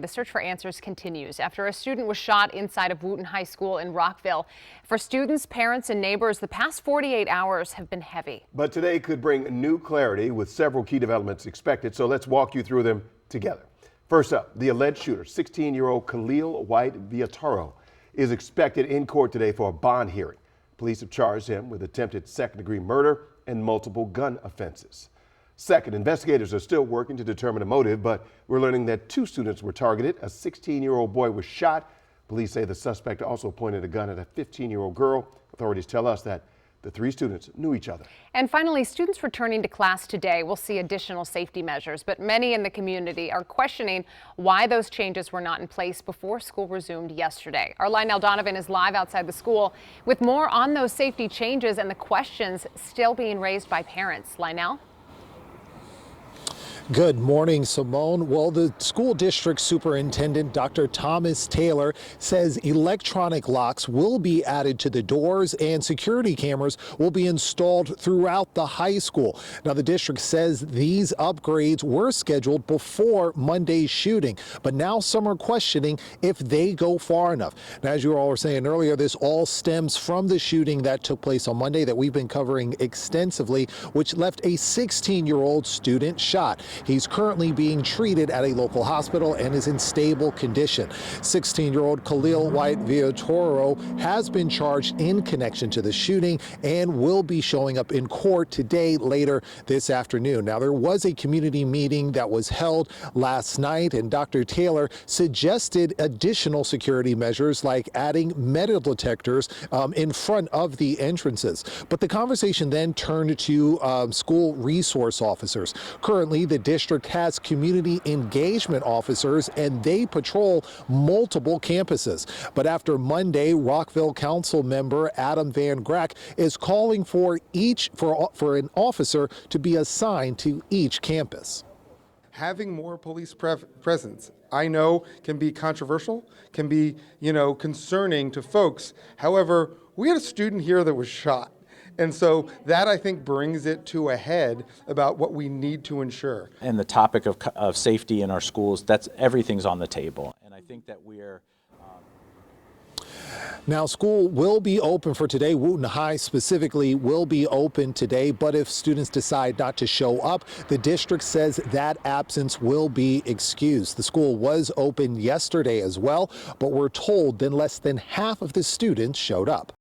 The search for answers continues after a student was shot inside of Wootton High School in Rockville. For students, parents, and neighbors, the past 48 hours have been heavy. But today could bring new clarity with several key developments expected, so let's walk you through them together. First up, the alleged shooter, 16-year-old Khalil White Viatoro, is expected in court today for a bond hearing. Police have charged him with attempted second-degree murder and multiple gun offenses. Second, investigators are still working to determine a motive, but we're learning that two students were targeted. A 16-year-old boy was shot. Police say the suspect also pointed a gun at a 15-year-old girl. Authorities tell us that the three students knew each other. And finally, students returning to class today will see additional safety measures, but many in the community are questioning why those changes were not in place before school resumed yesterday. Our Lionel Donovan is live outside the school with more on those safety changes and the questions still being raised by parents. Lionel? Good morning, Simone. Well, the school district superintendent, Dr. Thomas Taylor, says electronic locks will be added to the doors and security cameras will be installed throughout the high school. Now, the district says these upgrades were scheduled before Monday's shooting, but now some are questioning if they go far enough. Now, as you all were saying earlier, this all stems from the shooting that took place on Monday that we've been covering extensively, which left a 16-year-old student shot. He's currently being treated at a local hospital and is in stable condition. 16-year-old Khalil White Viatoro has been charged in connection to the shooting and will be showing up in court today later this afternoon. Now, there was a community meeting that was held last night, and Dr. Taylor suggested additional security measures like adding metal detectors in front of the entrances. But the conversation then turned to school resource officers. Currently, the district has community engagement officers and they patrol multiple campuses. But after Monday, Rockville Council member Adam Van Grack is calling for an officer to be assigned to each campus. Having more police presence, I know, can be controversial, can be, concerning to folks. However, we had a student here that was shot. And so that, I think, brings it to a head about what we need to ensure. And the topic of safety in our schools, everything's on the table. And I think that we're... Now, school will be open for today. Wootton High specifically will be open today, but if students decide not to show up, the district says that absence will be excused. The school was open yesterday as well, but we're told that less than half of the students showed up.